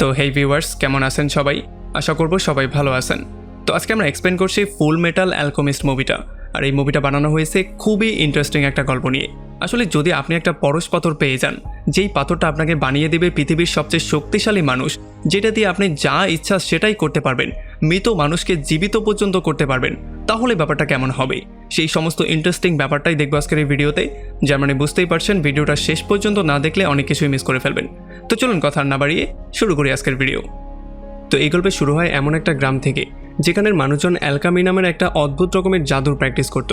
তো হেই ভিউয়ার্স, কেমন আছেন সবাই? আশা করব সবাই ভালো আছেন। তো আজকে আমরা এক্সপ্লেন করছি ফুল মেটাল অ্যালকেমিস্ট মুভিটা। আর এই মুভিটা বানানো হয়েছে খুবই ইন্টারেস্টিং একটা গল্প নিয়ে। আসলে যদি আপনি একটা পরশ পাথর পেয়ে যান, যেই পাথরটা আপনাকে বানিয়ে দেবে পৃথিবীর সবচেয়ে শক্তিশালী মানুষ, যেটা দিয়ে আপনি যা ইচ্ছা সেটাই করতে পারবেন, মৃত মানুষকে জীবিত পর্যন্ত করতে পারবেন, তাহলে ব্যাপারটা কেমন হবে? সেই সমস্ত ইন্টারেস্টিং ব্যাপারটাই দেখবো আজকের এই ভিডিওতে। যার মানে বুঝতেই পারছেন, ভিডিওটা শেষ পর্যন্ত না দেখলে অনেক কিছুই মিস করে ফেলবেন। তো চলুন কথা না বাড়িয়ে শুরু করি আজকের ভিডিও। তো এই গল্পে শুরু হয় এমন একটা গ্রাম থেকে, যেখানের মানুষজন অ্যালকামি নামের একটা অদ্ভুত রকমের জাদুর প্র্যাকটিস করত,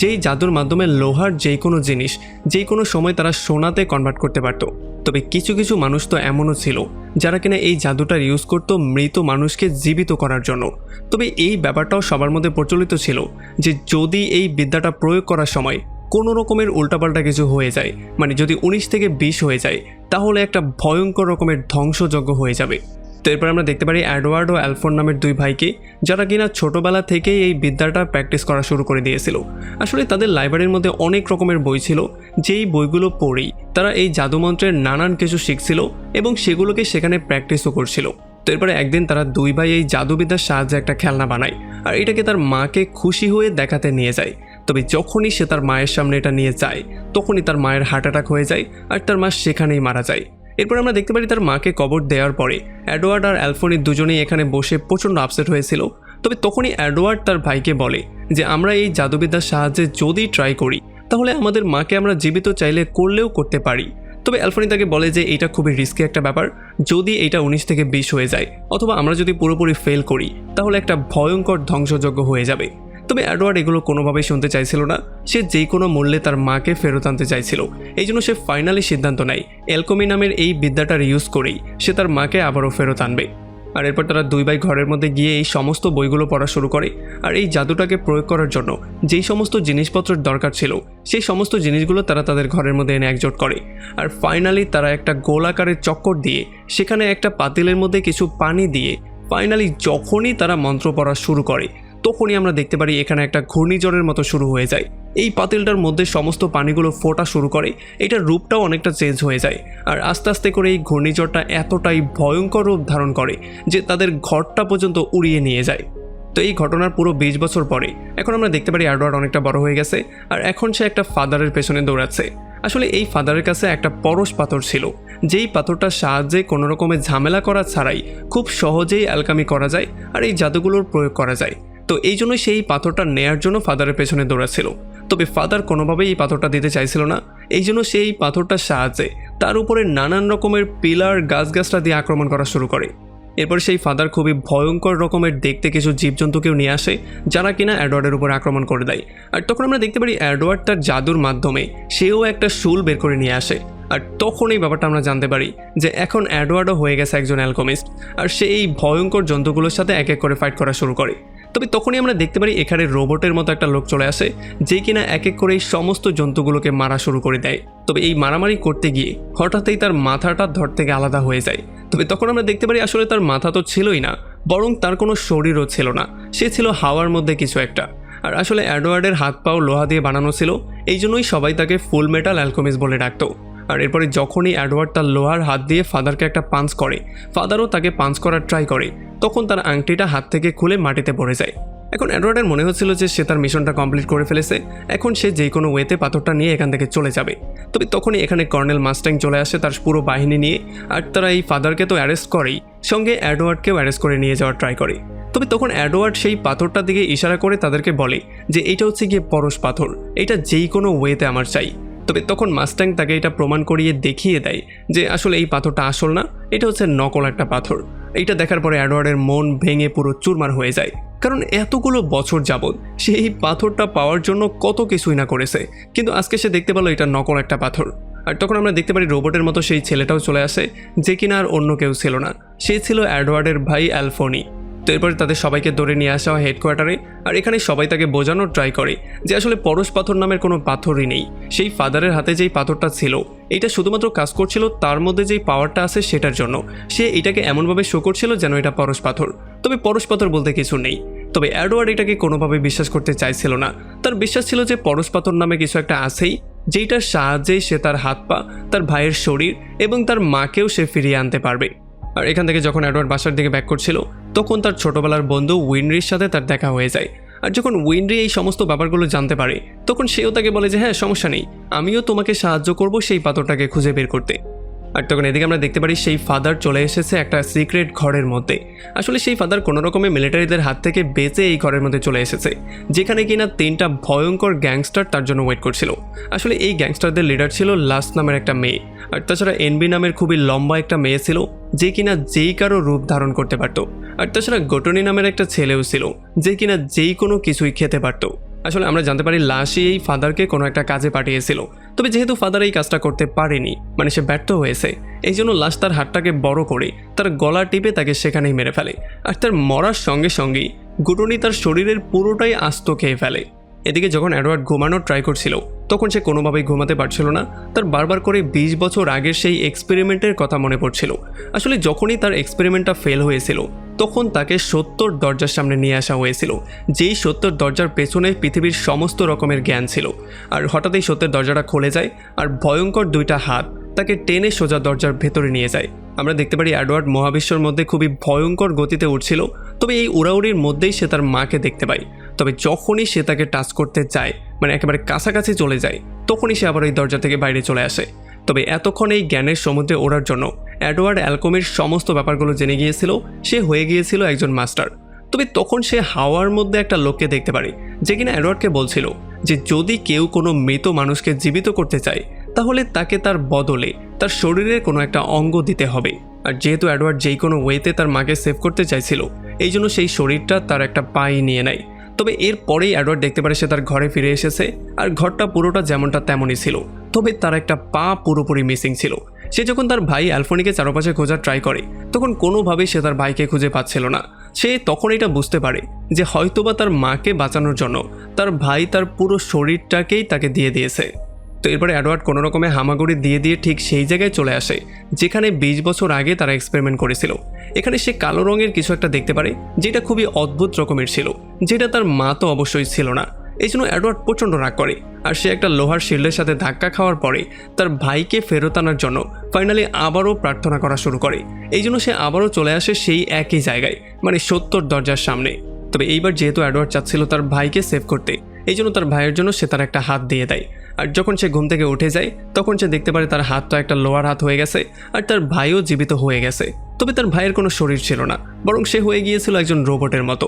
যেই জাদুর মাধ্যমে লোহার যে কোনো জিনিস যে কোনো সময় তারা সোনাতে কনভার্ট করতে পারত। তবে কিছু কিছু মানুষ তো এমনও ছিল যারা কিনা এই জাদুটার ইউজ করত মৃত মানুষকে জীবিত করার জন্য। তবে এই ব্যাপারটাও সবার মধ্যে প্রচলিত ছিল যে যদি এই বিদ্যাটা প্রয়োগ করার সময় কোনো রকমের উল্টাপাল্টা কিছু হয়ে যায়, মানে যদি 19 থেকে 20 হয়ে যায়, তাহলে একটা ভয়ঙ্কর রকমের ধ্বংসযজ্ঞ হয়ে যাবে। তো এরপর আমরা দেখতে পারি এডওয়ার্ড ও অ্যালফোন নামের দুই ভাইকে, যারা কিনা ছোটোবেলা থেকেই এই বিদ্যাটা প্র্যাকটিস করা শুরু করে দিয়েছিল। আসলে তাদের লাইব্রেরির মধ্যে অনেক রকমের বই ছিল, যেই বইগুলো পড়েই তারা এই জাদুমন্ত্রের নানান কিছু শিখছিল এবং সেগুলোকে সেখানে প্র্যাকটিসও করছিল। তো এরপরে একদিন তারা দুই ভাই এই জাদুবিদ্যার সাহায্যে একটা খেলনা বানায়, আর এটাকে তার মাকে খুশি হয়ে দেখাতে নিয়ে যায়। তবে যখনই সে তার মায়ের সামনে এটা নিয়ে যায়, তখনই তার মায়ের হার্ট অ্যাটাক হয়ে যায় আর তার মা সেখানেই মারা যায়। এরপর আমরা দেখতে পারি তার মাকে কবর দেওয়ার পরে এডওয়ার্ড আর অ্যালফোনি দুজনেই এখানে বসে প্রচণ্ড আপসেট হয়েছিল। তবে তখনই এডওয়ার্ড তার ভাইকে বলে যে আমরা এই জাদুবিদ্যার সাহায্যে যদি ট্রাই করি, তাহলে আমাদের মাকে আমরা জীবিত চাইলে করলেও করতে পারি। তবে অ্যালফোনি তাকে বলে যে এটা খুবই রিস্কি একটা ব্যাপার, যদি এটা 19 থেকে 20 হয়ে যায় অথবা আমরা যদি পুরোপুরি ফেল করি, তাহলে একটা ভয়ঙ্কর ধ্বংসযজ্ঞ হয়ে যাবে। তবে এডওয়ার্ড এগুলো কোনোভাবেই শুনতে চাইছিল না। সে যে কোনো মূল্যে তার মাকে ফেরত আনতে চাইছিল। এই জন্য সে ফাইনালি সিদ্ধান্ত নেয় অ্যালকেমি নামের এই বিদ্যাটার ইউজ করেই সে তার মাকে আবারও ফেরত আনবে। আর এরপর তারা দুই ভাই ঘরের মধ্যে গিয়ে এই সমস্ত বইগুলো পড়া শুরু করে। আর এই জাদুটাকে প্রয়োগ করার জন্য যেই সমস্ত জিনিসপত্রের দরকার ছিল, সেই সমস্ত জিনিসগুলো তারা তাদের ঘরের মধ্যে এনে একজোট করে। আর ফাইনালি তারা একটা গোলাকারের চক্কর দিয়ে সেখানে একটা পাতিলের মধ্যে কিছু পানি দিয়ে ফাইনালি যখনই তারা মন্ত্র পড়া শুরু করে, তখনই আমরা দেখতে পারি এখানে একটা ঘূর্ণিঝড়ের মতো শুরু হয়ে যায়। এই পাতিলটার মধ্যে সমস্ত পানিগুলো ফোটা শুরু করে, এটার রূপটাও অনেকটা চেঞ্জ হয়ে যায়। আর আস্তে আস্তে করে এই ঘূর্ণিঝড়টা এতটাই ভয়ঙ্কর রূপ ধারণ করে যে তাদের ঘরটা পর্যন্ত উড়িয়ে নিয়ে যায়। তো এই ঘটনার পুরো 20 বছর পরে এখন আমরা দেখতে পারি এডওয়ার্ড অনেকটা বড় হয়ে গেছে, আর এখন সে একটা ফাদারের পেছনে দৌড়াচ্ছে। আসলে এই ফাদারের কাছে একটা পরশ পাথর ছিল, যেই পাথরটার সাহায্যে কোনো রকমের ঝামেলা করা ছাড়াই খুব সহজেই অ্যালকামি করা যায় আর এই জাদুগুলোর প্রয়োগ করা যায়। তো এই জন্য সেই পাথরটা নেয়ার জন্য ফাদারের পেছনে দৌড়াচ্ছিল। তবে ফাদার কোনোভাবেই এই পাথরটা দিতে চাইছিল না। এই জন্য সেই পাথরটার সাহায্যে তার উপরে নানান রকমের পিলার গাছগাছরা দিয়ে আক্রমণ করা শুরু করে। এরপর সেই ফাদার খুবই ভয়ঙ্কর রকমের দেখতে কিছু জীবজন্তুকেও নিয়ে আসে, যারা কিনা এডওয়ার্ডের উপর আক্রমণ করে দেয়। আর তখন আমরা দেখতে পারি এডওয়ার্ড তার জাদুর মাধ্যমে সেও একটা শুল বের করে নিয়ে আসে। আর তখন এই ব্যাপারটা আমরা জানতে পারি যে এখন এডওয়ার্ডও হয়ে গেছে একজন অ্যালকেমিস্ট, আর সে এই ভয়ঙ্কর জন্তুগুলোর সাথে এক এক করে ফাইট করা শুরু করে। তবে তখনই আমরা দেখতে পারি এখানে রোবটের মতো একটা লোক চলে আসে, যে কিনা এক এক করে এই সমস্ত জন্তুগুলোকে মারা শুরু করে দেয়। তবে এই মারামারি করতে গিয়ে হঠাৎই তার মাথাটা ধর থেকে আলাদা হয়ে যায়। তবে তখন আমরা দেখতে পারি আসলে তার মাথা তো ছিলই না, বরং তার কোনো শরীরও ছিল না, সে ছিল হাওয়ার মধ্যে কিছু একটা। আর আসলে এডওয়ার্ডের হাত পাও লোহা দিয়ে বানানো ছিল, এই জন্যই সবাই তাকে ফুল মেটাল অ্যালকেমিস্ট বলে ডাকতো। আর এরপরে যখনই এডওয়ার্ড তার লোহার হাত দিয়ে ফাদারকে একটা পাঞ্চ করে, ফাদারও তাকে পাঞ্চ করার ট্রাই করে, তখন তার আংটিটা হাত থেকে খুলে মাটিতে পড়ে যায়। এখন এডওয়ার্ডের মনে হচ্ছিল যে সে তার মিশনটা কমপ্লিট করে ফেলেছে, এখন সে যে কোনো ওয়েতে পাথরটা নিয়ে এখান থেকে চলে যাবে। তবে তখনই এখানে কর্নেল মাস্ট্যাং চলে আসে তার পুরো বাহিনী নিয়ে, আর তারা এই ফাদারকে তো অ্যারেস্ট করেই, সঙ্গে এডওয়ার্ডকেও অ্যারেস্ট করে নিয়ে যাওয়ার ট্রাই করে। তবে তখন এডওয়ার্ড সেই পাথরটার দিকে ইশারা করে তাদেরকে বলে যে এটা হচ্ছে গিয়ে পরশ পাথর, এটা যেই কোনো ওয়েতে আমার চাই। তবে তখন মাস্ট্যাং তাকে এটা প্রমাণ করিয়ে দেখিয়ে দেয় যে আসলে এই পাথরটা আসল না, এটা হচ্ছে নকল একটা পাথর। এইটা দেখার পরে এডওয়ার্ডের মন ভেঙে পুরো চুরমার হয়ে যায়, কারণ এতগুলো বছর যাবৎ সে এই পাথরটা পাওয়ার জন্য কত কিছুই না করেছে, কিন্তু আজকে সে দেখতে পেল এটা নকল একটা পাথর। আর তখন আমরা দেখতে পারি রোবটের মতো সেই ছেলেটাও চলে আসে, যে কিনা আর অন্য কেউ ছিল না, সে ছিল এডওয়ার্ডের ভাই অ্যালফোনি। তো এরপরে তাদের সবাইকে ধরে নিয়ে আসা হয় হেডকোয়ার্টারে, আর এখানে সবাই তাকে বোঝানোর ট্রাই করে যে আসলে পরশ পাথর নামের কোনো পাথরই নেই। সেই ফাদারের হাতে যেই পাথরটা ছিল, এটা শুধুমাত্র কাজ করছিল তার মধ্যে যেই পাওয়ারটা আছে সেটার জন্য। সে এটাকে এমনভাবে শো করছিল যেন এটা পরশ পাথর, তবে পরশ পাথর বলতে কিছু নেই। তবে এডওয়ার্ড এটাকে কোনোভাবে বিশ্বাস করতে চাইছিল না। তার বিশ্বাস ছিল যে পরশ পাথর নামে কিছু একটা আছেই, যেইটার সাহায্যেই সে তার হাত পা, তার ভাইয়ের শরীর এবং তার মাকেও সে ফিরিয়ে আনতে পারবে। আর এখান থেকে যখন এডওয়ার্ড বাসার দিকে ব্যাক করছিল তখন তার ছোটবেলার বন্ধু উইনরির সাথে তার দেখা হয়ে যায়। আর যখন উইনরি এই সমস্ত ব্যাপারগুলো জানতে পারে তখন সেও তাকে বলে যে হ্যাঁ সমস্যা নেই, আমিও তোমাকে সাহায্য করব সেই পাথরটাকে খুঁজে বের করতে। আর তখন এদিকে আমরা দেখতে পারি সেই ফাদার চলে এসেছে একটা সিক্রেট ঘরের মধ্যে। আসলে সেই ফাদার কোনো রকমে মিলিটারিদের হাত থেকে বেঁচে এই ঘরের মধ্যে চলে এসেছে, যেখানে কিনা 3টা ভয়ঙ্কর গ্যাংস্টার তার জন্য ওয়েট করছিল। আসলে এই গ্যাংস্টারদের লিডার ছিল লাস নামের একটা মেয়ে, আর তাছাড়া এনবি নামের খুবই লম্বা একটা মেয়ে ছিল যে কিনা যেই কারো রূপ ধারণ করতে পারত। আর তাছাড়া গটনি নামের একটা ছেলেও ছিল যে কিনা যেই কোনো কিছুই খেতে পারত। আসলে আমরা জানতে পারি লাশই এই ফাদারকে কোনো একটা কাজে পাঠিয়েছিল, তবে যেহেতু ফাদার এই কাজটা করতে পারেনি, মানে সে ব্যর্থ হয়েছে, এই জন্য লাশ তার হাতটাকে বড় করে তার গলা টিপে তাকে সেখানেই মেরে ফেলে। আর তার মরার সঙ্গে সঙ্গেই গুটনি তার শরীরের পুরোটাই আস্ত খেয়ে ফেলে। এদিকে যখন এডওয়ার্ড ঘুমানোর ট্রাই করছিল তখন সে কোনোভাবেই ঘুমাতে পারছিল না। তার বারবার করে 20 বছর আগের সেই এক্সপেরিমেন্টের কথা মনে পড়ছিল। আসলে যখনই তার এক্সপেরিমেন্টটা ফেল হয়েছিল তখন তাকে 70 দরজার সামনে নিয়ে আসা হয়েছিল, যেই 70 দরজার পেছনে পৃথিবীর সমস্ত রকমের জ্ঞান ছিল। আর হঠাৎই 70 দরজাটা খুলে যায় আর ভয়ঙ্কর 2টা হাত তাকে টেনে সোজা দরজার ভেতরে নিয়ে যায়। আমরা দেখতে পারি এডওয়ার্ড মহাবিশ্বর মধ্যে খুবই ভয়ঙ্কর গতিতে উঠছিল, তবে এই উড়াউড়ির মধ্যেই সে তার মাকে দেখতে পায়। তবে যখনই সে তাকে টাচ করতে চায়, মানে একেবারে কাছাকাছি চলে যায়, তখনই সে আবার ওই দরজা থেকে বাইরে চলে আসে। তবে এতক্ষণ এই জ্ঞানের সমুদ্রে ওড়ার জন্য এডওয়ার্ড অ্যালকমির সমস্ত ব্যাপারগুলো জেনে গিয়েছিল, সে হয়ে গিয়েছিল একজন মাস্টার। তবে তখন সে হাওয়ার মধ্যে একটা লোককে দেখতে পারে যে কিনা এডওয়ার্ডকে বলছিল যে যদি কেউ কোনো মৃত মানুষকে জীবিত করতে চায় তাহলে তাকে তার বদলে তার শরীরের কোনো একটা অঙ্গ দিতে হবে। আর যেহেতু এডওয়ার্ড যেই কোনো ওয়েতে তার মাকে সেভ করতে চাইছিল, এই জন্য সেই শরীরটা তার একটা পাই নিয়ে নেয়। তবে এরপরেই এডওয়ার্ড দেখতে পারে সে তার ঘরে ফিরে এসেছে, আর ঘরটা পুরোটা যেমনটা তেমনই ছিল, তবে তার একটা পা পুরোপুরি মিসিং ছিল। সে যখন তার ভাই অ্যালফনিকে চারপাশে খোঁজার ট্রাই করে তখন কোনোভাবেই সে তার ভাইকে খুঁজে পাচ্ছিল না। সে তখন এটা বুঝতে পারে যে হয়তোবা তার মাকে বাঁচানোর জন্য তার ভাই তার পুরো শরীরটাকেই তাকে দিয়ে দিয়েছে। তো এরপরে এডওয়ার্ড কোনো রকমে হামাগুড়ি দিয়ে ঠিক সেই জায়গায় চলে আসে যেখানে 20 বছর আগে তারা এক্সপেরিমেন্ট করেছিল। এখানে সে কালো রঙের কিছু একটা দেখতে পারে যেটা খুবই অদ্ভুত রকমের ছিল, যেটা তার মা তো অবশ্যই ছিল না। এই জন্য এডওয়ার্ড প্রচণ্ড রাগ করে, আর সে একটা লোহার শিল্ডের সাথে ধাক্কা খাওয়ার পরে তার ভাইকে ফেরত আনার জন্য ফাইনালি আবারও প্রার্থনা করা শুরু করে। এই জন্য সে আবারও চলে আসে সেই একই জায়গায়, মানে 70 দরজার সামনে। তবে এইবার যেহেতু এডওয়ার্ড চাচ্ছিল তার ভাইকে সেভ করতে, এই জন্য তার ভাইয়ের জন্য সে তার একটা হাত দিয়ে দেয়। আর যখন সে ঘুম থেকে উঠে যায় তখন সে দেখতে পারে তার হাতটা একটা লোহার হাত হয়ে গেছে, আর তার ভাইও জীবিত হয়ে গেছে। তবে তার ভাইয়ের কোনো শরীর ছিল না, বরং সে হয়ে গিয়েছিল একজন রোবটের মতো।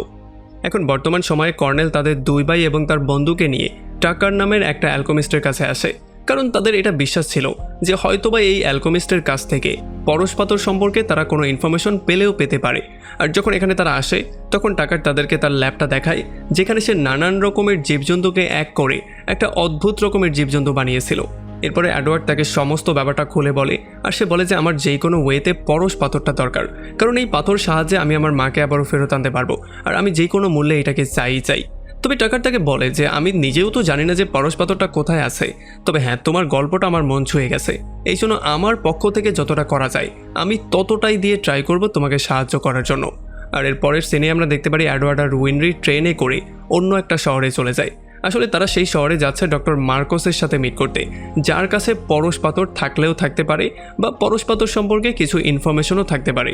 এখন বর্তমান সময়ে কর্নেল তাদের 2 ভাই এবং তার বন্ধুকে নিয়ে টাকার নামের একটা অ্যালকমিস্টের কাছে আসে, কারণ তাদের এটা বিশ্বাস ছিল যে হয়তোবা এই অ্যালকমিস্টের কাছ থেকে পরশ পাথর সম্পর্কে তারা কোনো ইনফরমেশন পেলেও পেতে পারে। আর যখন এখানে তারা আসে তখন টাকার তাদেরকে তার ল্যাবটা দেখায় যেখানে সে নানান রকমের জীবজন্তুকে এক করে একটা অদ্ভুত রকমের জীবজন্তু বানিয়েছিল। এরপরে এডওয়ার্ড তাকে সমস্ত ব্যাপারটা খুলে বলে, আর সে বলে যে আমার যেই কোনো ওয়েতে পরশ পাথরটা দরকার, কারণ এই পাথর সাহায্যে আমি আমার মাকে আবারও ফেরত আনতে পারবো, আর আমি যেই কোনো মূল্যে এটাকে চাই। তবে টাকার তাকে বলে যে আমি নিজেও তো জানি না যে পরশ পাথরটা কোথায় আছে, তবে হ্যাঁ তোমার গল্পটা আমার মন ছুঁয়ে গেছে, এই জন্য আমার পক্ষ থেকে যতটা করা যায় আমি ততটাই দিয়ে ট্রাই করব তোমাকে সাহায্য করার জন্য। আর এর পরের সিনে আমরা দেখতে পারি এডওয়ার্ড আর উইনরি ট্রেনে করে অন্য একটা শহরে চলে যায়। আসলে তারা সেই শহরে যাচ্ছে ডক্টর মার্কোসের সাথে মিট করতে, যার কাছে পরশ পাথর থাকলেও থাকতে পারে বা পরশ পাথর সম্পর্কে কিছু ইনফরমেশনও থাকতে পারে।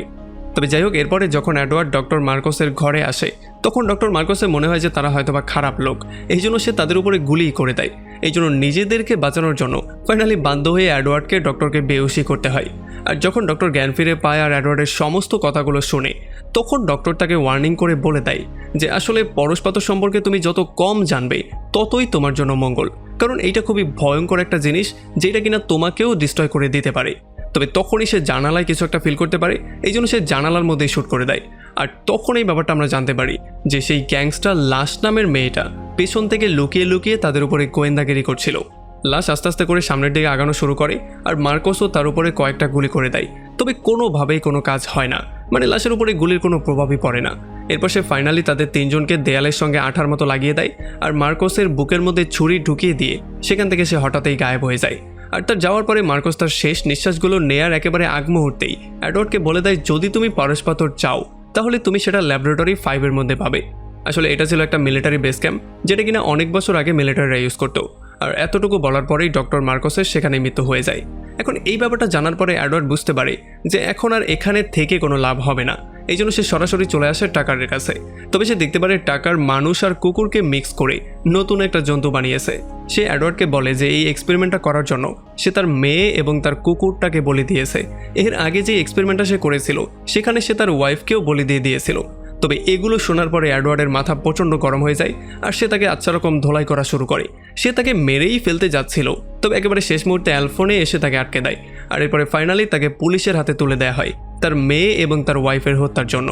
তবে যাই হোক, এরপরে যখন এডওয়ার্ড ডক্টর মার্কোসের ঘরে আসে তখন ডক্টর মার্কোসের মনে হয় যে তারা হয়তোবা খারাপ লোক, এই জন্য সে তাদের উপরে গুলি করে দেয়। এই জন্য নিজেদেরকে বাঁচানোর জন্য ফাইনালি বাধ্য হয়ে এডওয়ার্ডকে ডক্টরকে বেহুশি করতে হয়। আর যখন ডক্টর জ্ঞান ফিরে পায় আর এডওয়ার্ডের সমস্ত কথাগুলো শুনে তখন ডক্টর তাকে ওয়ার্নিং করে বলে দেয় যে আসলে পরশ পাথর সম্পর্কে তুমি যত কম জানবে ততই তোমার জন্য মঙ্গল, কারণ এইটা খুবই ভয়ঙ্কর একটা জিনিস যেটা কিনা তোমাকেও ডিস্ট্রয় করে দিতে পারে। তবে তখনই সে জানালায় কিছু একটা ফিল করতে পারে, এই জন্য সে জানালার মধ্যেই শ্যুট করে দেয়। আর তখন এই ব্যাপারটা আমরা জানতে পারি যে সেই গ্যাংস্টার লাশ নামের মেয়েটা পেছন থেকে লুকিয়ে লুকিয়ে তাদের উপরে গোয়েন্দাগিরি করছিল। লাশ আস্তে আস্তে করে সামনের দিকে আগানো শুরু করে আর মার্কোসও তার উপরে কয়েকটা গুলি করে দেয়, তবে কোনোভাবেই কোনো কাজ হয় না, মানে লাশের উপরে গুলির কোনো প্রভাবই পড়ে না। এরপর সে ফাইনালি তাদের 3 জনকে দেয়ালের সঙ্গে আঠার মতো লাগিয়ে দেয় আর মার্কোসের বুকের মধ্যে ছুরি ঢুকিয়ে দিয়ে সেখান থেকে সে হঠাৎই গায়েব হয়ে যায়। আর তার যাওয়ার পরে মার্কোস তার শেষ নিঃশ্বাসগুলো নেয়ার একেবারে আগ মুহূর্তেই এডওয়ার্ডকে বলে দেয় যদি তুমি পরশ পাথর চাও তাহলে তুমি সেটা ল্যাবরেটরি 5-এর মধ্যে পাবে। আসলে এটা ছিল একটা মিলিটারি বেস ক্যাম্প যেটা কিনা অনেক বছর আগে মিলিটারিরা ইউজ করতো। আর এতটুকু বলার পরেই ডক্টর মার্কোসের সেখানে মৃত্যু হয়ে যায়। এখন এই ব্যাপারটা জানার পরে এডওয়ার্ড বুঝতে পারে যে এখন আর এখানে থেকে কোনো লাভ হবে না, এই জন্য সে সরাসরি চলে আসে টাকারের কাছে। তবে সে দেখতে পারে টাকার মানুষ আর কুকুরকে মিক্স করে নতুন একটা জন্তু বানিয়েছে। সে এডওয়ার্ডকে বলে যে এই এক্সপেরিমেন্টটা করার জন্য সে তার মেয়ে এবং তার কুকুরটাকে বলি দিয়েছে। এর আগে যে এক্সপেরিমেন্টটা সে করেছিল সেখানে সে তার ওয়াইফকেও বলি দিয়ে দিয়েছিল। তবে এগুলো শোনার পরে এডওয়ার্ডের মাথা প্রচণ্ড গরম হয়ে যায় আর সে তাকে আচ্ছা রকম ধোলাই করা শুরু করে। সে তাকে মেরেই ফেলতে যাচ্ছিল, তবে একেবারে শেষ মুহূর্তে অ্যালফোনে এসে তাকে আটকে দেয়। আর এরপরে ফাইনালি তাকে পুলিশের হাতে তুলে দেওয়া হয় তার মেয়ে এবং তার ওয়াইফের হত্যার জন্য।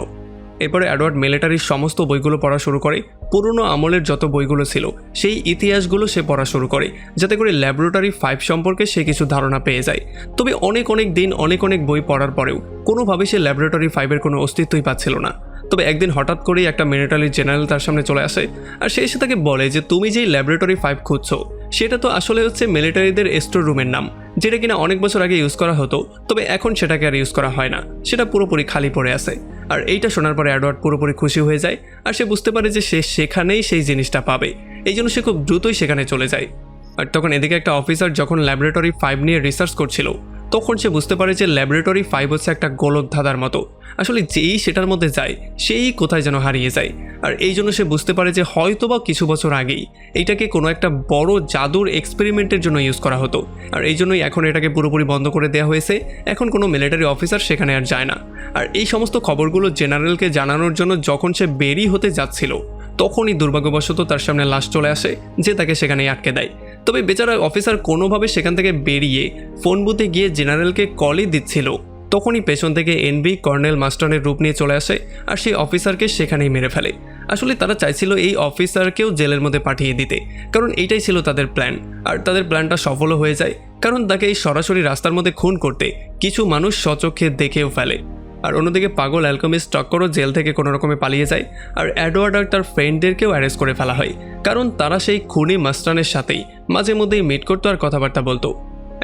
এরপরে এডওয়ার্ড মিলিটারির সমস্ত বইগুলো পড়া শুরু করে। পুরনো আমলের যত বইগুলো ছিল সেই ইতিহাসগুলো সে পড়া শুরু করে, যাতে করে ল্যাবরেটরি 5 সম্পর্কে সে কিছু ধারণা পেয়ে যায়। তবে অনেক দিন অনেক বই পড়ার পরেও কোনোভাবে সে ল্যাবরেটরি 5-এর কোনো অস্তিত্বই পাচ্ছিল না। তবে একদিন হঠাৎ করেই একটা মিলিটারি জেনারেল তার সামনে চলে আসে আর সে এসে তাকে বলে যে তুমি যেই ল্যাবরেটরি 5 খুঁজছো সেটা তো আসলে হচ্ছে মিলিটারিদের স্টোর রুমের নাম, যেটা কিনা অনেক বছর আগে ইউজ করা হতো, তবে এখন সেটাকে আর ইউজ করা হয় না, সেটা পুরোপুরি খালি পড়ে আছে। আর এইটা শোনার পরে এডওয়ার্ড পুরোপুরি খুশি হয়ে যায় আর সে বুঝতে পারে যে সে সেখানেই সেই জিনিসটা পাবে, এই জন্য সে খুব দ্রুতই সেখানে চলে যায়। আর তখন এদিকে একটা অফিসার যখন ল্যাবরেটরি 5 নিয়ে রিসার্চ করছিল তখন সে বুঝতে পারে যে ল্যাবরেটরি 5 হচ্ছে একটা গোলক ধাঁধার মতো, আসলে যেই সেটার মধ্যে যায় সেই কোথায় যেন হারিয়ে যায়। আর এই জন্য সে বুঝতে পারে যে হয়তোবা কিছু বছর আগেই এইটাকে কোনো একটা বড় জাদুর এক্সপেরিমেন্টের জন্য ইউজ করা হতো, আর এই জন্যই এখন এটাকে পুরোপুরি বন্ধ করে দেওয়া হয়েছে। এখন কোনো মিলিটারি অফিসার সেখানে আর যায় না। আর এই সমস্ত খবরগুলো জেনারেলকে জানানোর জন্য যখন সে বেরিয়ে হতে যাচ্ছিল তখনই দুর্ভাগ্যবশত তার সামনে লাশ চলে আসে যে তাকে সেখানেই আটকে দেয়। তবে বেচারা অফিসার কোনোভাবে সেখান থেকে বেরিয়ে ফোন বুথে গিয়ে জেনারেলকে কলই দিচ্ছিল, তখনই পেছন থেকে এনবি কর্নেল মাস্টারের রূপ নিয়ে চলে আসে আর সেই অফিসারকে সেখানেই মেরে ফেলে। আসলে তারা চাইছিল এই অফিসারকেও জেলের মধ্যে পাঠিয়ে দিতে, কারণ এইটাই ছিল তাদের প্ল্যান। আর তাদের প্ল্যানটা সফলও হয়ে যায়, কারণ তাকে এই সরাসরি রাস্তার মধ্যে খুন করতে কিছু মানুষ স্বচক্ষে দেখেও ফেলে। আর অন্যদিকে পাগল অ্যালকেমিস্ট টক্করও জেল থেকে কোনো রকমে পালিয়ে যায় আর এডওয়ার্ড আর তার ফ্রেন্ডদেরকেও অ্যারেস্ট করে ফেলা হয়, কারণ তারা সেই খুনি মাস্টারের সাথেই মাঝে মধ্যেই মিট করতো আর কথাবার্তা বলতো।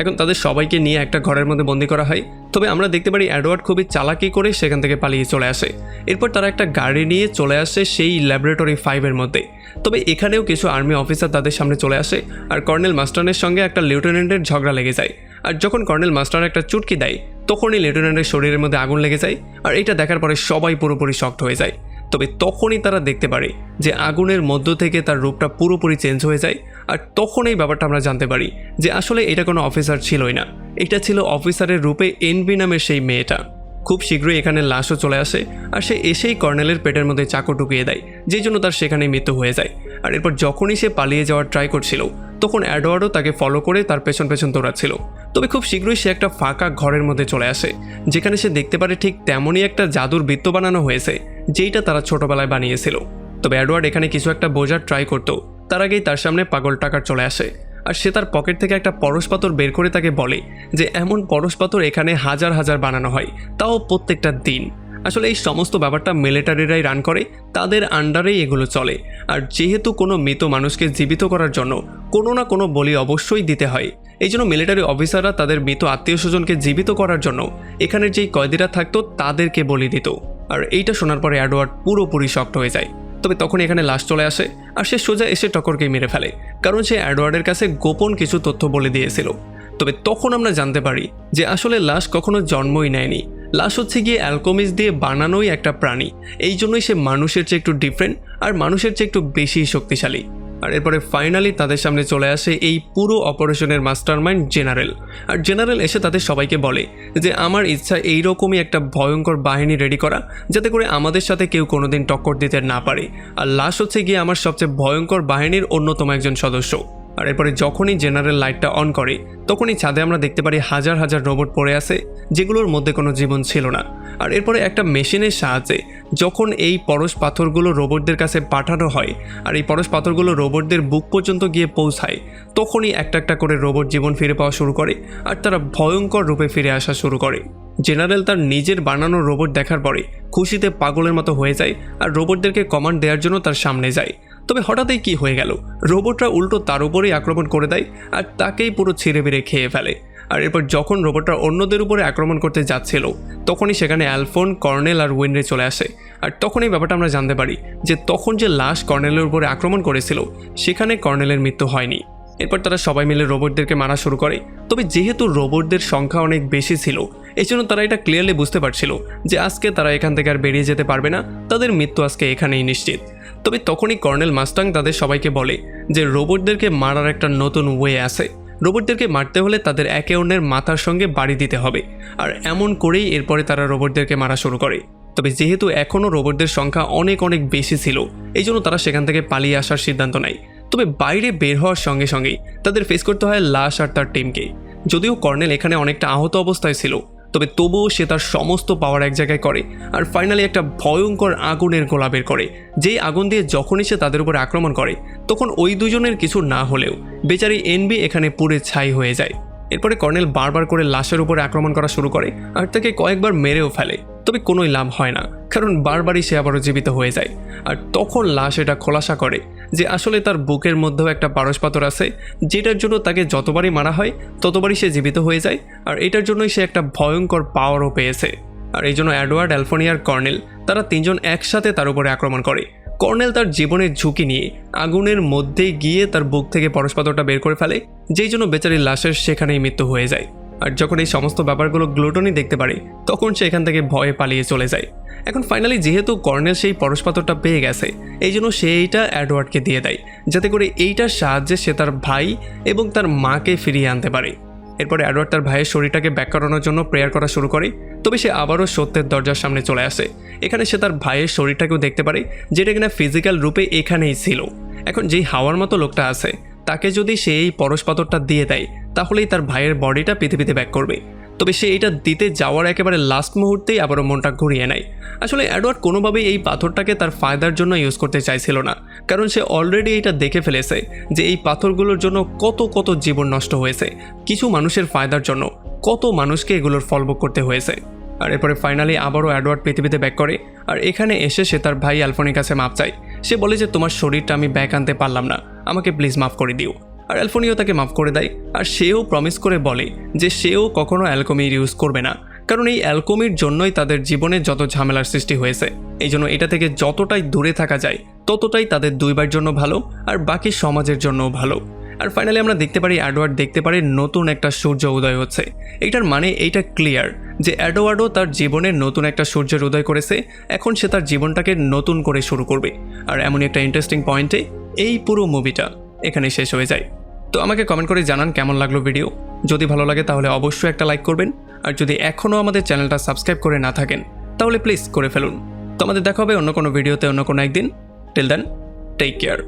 এখন তাদের সবাইকে নিয়ে একটা ঘরের মধ্যে বন্দি করা হয়। তবে আমরা দেখতে পারি এডওয়ার্ড খুবই চালাকি করে সেখান থেকে পালিয়ে চলে আসে। এরপর তারা একটা গাড়ি নিয়ে চলে আসে সেই ল্যাবরেটরি 5-এর মধ্যে। তবে এখানেও কিছু আর্মি অফিসার তাদের সামনে চলে আসে আর কর্নেল মাস্টারের সঙ্গে একটা লেফটেন্যান্টের ঝগড়া লেগে যায়। আর যখন কর্নেল মাস্টার একটা চুটকি দেয় তখনই লেফটেন্যান্টের শরীরের মধ্যে আগুন লেগে যায় আর এটা দেখার পরে সবাই পুরোপুরি শকড হয়ে যায়। তবে তখনই তারা দেখতে পারে যে আগুনের মধ্য থেকে তার রূপটা পুরোপুরি চেঞ্জ হয়ে যায়। আর তখন এই ব্যাপারটা আমরা জানতে পারি যে আসলে এটা কোনো অফিসার ছিলই না, এটা ছিল অফিসারের রূপে এনবি নামের সেই মেয়েটা। খুব শীঘ্রই এখানে লাশও চলে আসে আর সে এসেই কর্নেলের পেটের মধ্যে চাকু ঢুকিয়ে দেয়, যেই জন্য তার সেখানেই মৃত্যু হয়ে যায়। আর এরপর যখনই সে পালিয়ে যাওয়ার ট্রাই করছিল তখন এডওয়ার্ডও তাকে ফলো করে তার পেছন দৌড়াচ্ছিল। তবে খুব শীঘ্রই সে একটা ফাঁকা ঘরের মধ্যে চলে আসে, যেখানে সে দেখতে পারে ঠিক তেমনই একটা জাদুর বৃত্ত বানানো হয়েছে যেইটা তারা ছোটবেলায় বানিয়েছিল। তবে এডওয়ার্ড এখানে কিছু একটা বোঝার ট্রাই করতো তার আগেই তার সামনে পাগল টাকার চলে আসে আর সে তার পকেট থেকে একটা পরশ পাথর বের করে তাকে বলে যে এমন পরশ পাথর এখানে হাজার বানানো হয়, তাও প্রত্যেকটা দিন। আসলে এই সমস্ত ব্যাপারটা মিলিটারিরাই রান করে, তাদের আন্ডারেই এগুলো চলে। আর যেহেতু কোনো মৃত মানুষকে জীবিত করার জন্য কোনো না কোনো বলি অবশ্যই দিতে হয়, এই জন্য মিলিটারি অফিসাররা তাদের মৃত আত্মীয় স্বজনকে জীবিত করার জন্য এখানের যেই কয়েদিরা থাকতো তাদেরকে বলি দিত। আর এইটা শোনার পরে এডওয়ার্ড পুরোপুরি শকড হয়ে যায়। তবে তখন এখানে লাশ চলে আসে আর সে সোজা এসে টক্করকেই মেরে ফেলে, কারণ সে এডওয়ার্ডের কাছে গোপন কিছু তথ্য বলে দিয়েছিল। তবে তখন আমরা জানতে পারি যে আসলে লাশ কখনো জন্মই নেয়নি, লাশ হচ্ছে গিয়ে অ্যালকেমিস্ট দিয়ে বানানোই একটা প্রাণী, এই জন্যই সে মানুষের চেয়ে একটু ডিফারেন্ট আর মানুষের চেয়ে একটু বেশি শক্তিশালী। আর এরপরে ফাইনালি তাদের সামনে চলে আসে এই পুরো অপারেশনের মাস্টারমাইন্ড জেনারেল। আর জেনারেল এসে তাদের সবাইকে বলে যে আমার ইচ্ছা এইরকমই একটা ভয়ঙ্কর বাহিনী রেডি করা, যাতে করে আমাদের সাথে কেউ কোনোদিন টক্কর দিতে না পারে। আর লাশ হচ্ছে গিয়ে আমার সবচেয়ে ভয়ঙ্কর বাহিনীর অন্যতম একজন সদস্য। আর এরপরে যখনই জেনারেল লাইটটা অন করে তখনই ছাদে আমরা দেখতে পারি হাজার রোবট পড়ে আছে, যেগুলোর মধ্যে কোনো জীবন ছিল না। আর এরপরে একটা মেশিনের সাহায্যে যখন এই পরশ পাথরগুলো রোবটদের কাছে পাঠানো হয় আর এই পরশ পাথরগুলো রোবটদের বুক পর্যন্ত গিয়ে পৌঁছায়, তখনই একটা করে রোবট জীবন ফিরে পাওয়া শুরু করে আর তারা ভয়ঙ্কর রূপে ফিরে আসা শুরু করে। জেনারেল তার নিজের বানানো রোবট দেখার পরে খুশিতে পাগলের মতো হয়ে যায় আর রোবটদেরকে কমান্ড দেওয়ার জন্য তার সামনে যায়। তবে হঠাৎই কি হয়ে গেল, রোবটরা উল্টো তার উপরেই আক্রমণ করে দেয় আর তাকেই পুরো ছিঁড়ে বেড়ে খেয়ে ফেলে। আর এরপর যখন রোবটরা অন্যদের উপরে আক্রমণ করতে যাচ্ছিল তখনই সেখানে অ্যালফোন, কর্নেল আর উইনরে চলে আসে। আর তখন এই ব্যাপারটা আমরা জানতে পারি যে তখন যে লাশ কর্নেলের উপরে আক্রমণ করেছিল সেখানে কর্নেলের মৃত্যু হয়নি, এরপর তারা সবাই মিলে রোবটদেরকে মারা শুরু করে। তবে যেহেতু রোবটদের সংখ্যা অনেক বেশি ছিল, এই জন্য তারা এটা ক্লিয়ারলি বুঝতে পারছিল যে আজকে তারা এখান থেকে আর বেরিয়ে যেতে পারবে না, তাদের মৃত্যু আজকে এখানেই নিশ্চিত। তবে তখনই কর্নেল মাস্টাং তাদের সবাইকে বলে যে রোবটদেরকে মারার একটা নতুন ওয়ে আছে। রোবটদেরকে মারতে হলে তাদের একে অন্যের মাথার সঙ্গে বাড়ি দিতে হবে, আর এমন করেই এরপরে তারা রোবটদেরকে মারা শুরু করে। তবে যেহেতু এখনও রোবটদের সংখ্যা অনেক অনেক বেশি ছিল, এই জন্য তারা সেখান থেকে পালিয়ে আসার সিদ্ধান্ত নেয়। তবে বাইরে বের হওয়ার সঙ্গে সঙ্গেই তাদের ফেস করতে হয় লাশ আর তার টিমকে। যদিও কর্নেল এখানে অনেকটা আহত অবস্থায় ছিল, তবে তবুও সে তার সমস্ত পাওয়ার এক জায়গায় করে আর ফাইনালি একটা ভয়ঙ্কর আগুনের গোলা বের করে। যেই আগুন দিয়ে যখনই সে তাদের উপর আক্রমণ করে, তখন ওই দুজনের কিছু না হলেও বেচারি এনবি এখানে পুড়ে ছাই হয়ে যায়। এরপরে কর্নেল বারবার করে লাশের উপরে আক্রমণ করা শুরু করে আর তাকে কয়েকবার মেরেও ফেলে, তবে কোনোই লাভ হয় না, কারণ বারবারই সে আবারও জীবিত হয়ে যায়। আর তখন লাশ এটা খোলাসা করে যে আসলে তার বুকের মধ্যেও একটা পারস পাথর আছে, যেটার জন্য তাকে যতবারই মারা হয় ততবারই সে জীবিত হয়ে যায়, আর এটার জন্যই সে একটা ভয়ঙ্কর পাওয়ারও পেয়েছে। আর এই জন্য এডওয়ার্ড, অ্যালফোনি আর কর্নেল তারা তিনজন একসাথে তার উপরে আক্রমণ করে। কর্নেল তার জীবনের ঝুঁকি নিয়ে আগুনের মধ্যে গিয়ে তার বুক থেকে পরশ পাথরটা বের করে ফেলে, যেই জন্য বেচারির লাশের সেখানেই মৃত্যু হয়ে যায়। আর যখন এই সমস্ত ব্যাপারগুলো গ্লুটনি দেখতে পারে, তখন সে এখান থেকে ভয়ে পালিয়ে চলে যায়। এখন ফাইনালি যেহেতু কর্নেল সেই পরশ পাথরটা পেয়ে গেছে, এই জন্য সে এইটা এডওয়ার্ডকে দিয়ে দেয়, যাতে করে এইটার সাহায্যে সে তার ভাই এবং তার মাকে ফিরিয়ে আনতে পারে। এরপরে এডওয়ার্ড তার ভাইয়ের শরীরটাকে ব্যাক করানোর জন্য প্রেয়ার করা শুরু করে। তবে সে আবারও সত্যের দরজার সামনে চলে আসে। এখানে সে তার ভাইয়ের শরীরটাকেও দেখতে পারে, যেটা কিনা ফিজিক্যাল রূপে এখানেই ছিল। এখন যেই হাওয়ার মতো লোকটা আছে, তাকে যদি সে এই পরশ পাথরটা দিয়ে দেয়, তাহলেই তার ভাইয়ের বডিটা পৃথিবীতে ব্যাক করবে। তবে সে এটা দিতে যাওয়ার একেবারে লাস্ট মুহূর্তেই আবারও মনটা ঘুরিয়ে নেয়। আসলে এডওয়ার্ড কোনোভাবেই এই পাথরটাকে তার ফায়দার জন্য ইউজ করতে চাইছিল না, কারণ সে অলরেডি এটা দেখে ফেলেছে যে এই পাথরগুলোর জন্য কত কত জীবন নষ্ট হয়েছে, কিছু মানুষের ফায়দার জন্য কত মানুষকে এগুলোর ফলভোগ করতে হয়েছে। আর এরপরে ফাইনালি আবারও এডওয়ার্ড পৃথিবীতে ব্যাক করে, আর এখানে এসে সে তার ভাই অ্যালফোনির কাছে মাপ চায়। সে বলে যে তোমার শরীরটা আমি ব্যাক আনতে পারলাম না, আমাকে প্লিজ মাফ করে দিও। আর অ্যালফোনিও তাকে মাফ করে দেয়, আর সেও প্রমিস করে বলে যে সেও কখনো অ্যালকমি ইউজ করবে না, কারণ এই অ্যালকমির জন্যই তাদের জীবনে যত ঝামেলার সৃষ্টি হয়েছে। এই জন্য এটা থেকে যতটাই দূরে থাকা যায় ততটাই তাদের দুইবার জন্য ভালো, আর বাকি সমাজের জন্যও ভালো। আর ফাইনালি আমরা দেখতে পারি এডওয়ার্ড দেখতে পারে নতুন একটা সূর্য উদয় হচ্ছে। এটার মানে এইটা ক্লিয়ার যে এডওয়ার্ডও তার জীবনে নতুন একটা সূর্যের উদয় করেছে। এখন সে তার জীবনটাকে নতুন করে শুরু করবে। আর এমনই একটা ইন্টারেস্টিং পয়েন্টে এই পুরো মুভিটা এখানে শেষ হয়ে যায়। তো আমাকে কমেন্ট করে জানান কেমন লাগলো ভিডিও। যদি ভালো লাগে তাহলে অবশ্যই একটা লাইক করবেন, আর যদি এখনও আমাদের চ্যানেলটা সাবস্ক্রাইব করে না থাকেন তাহলে প্লিজ করে ফেলুন। তো আমাদের দেখা হবে অন্য কোনো ভিডিওতে অন্য কোনো একদিন। Till then, take care.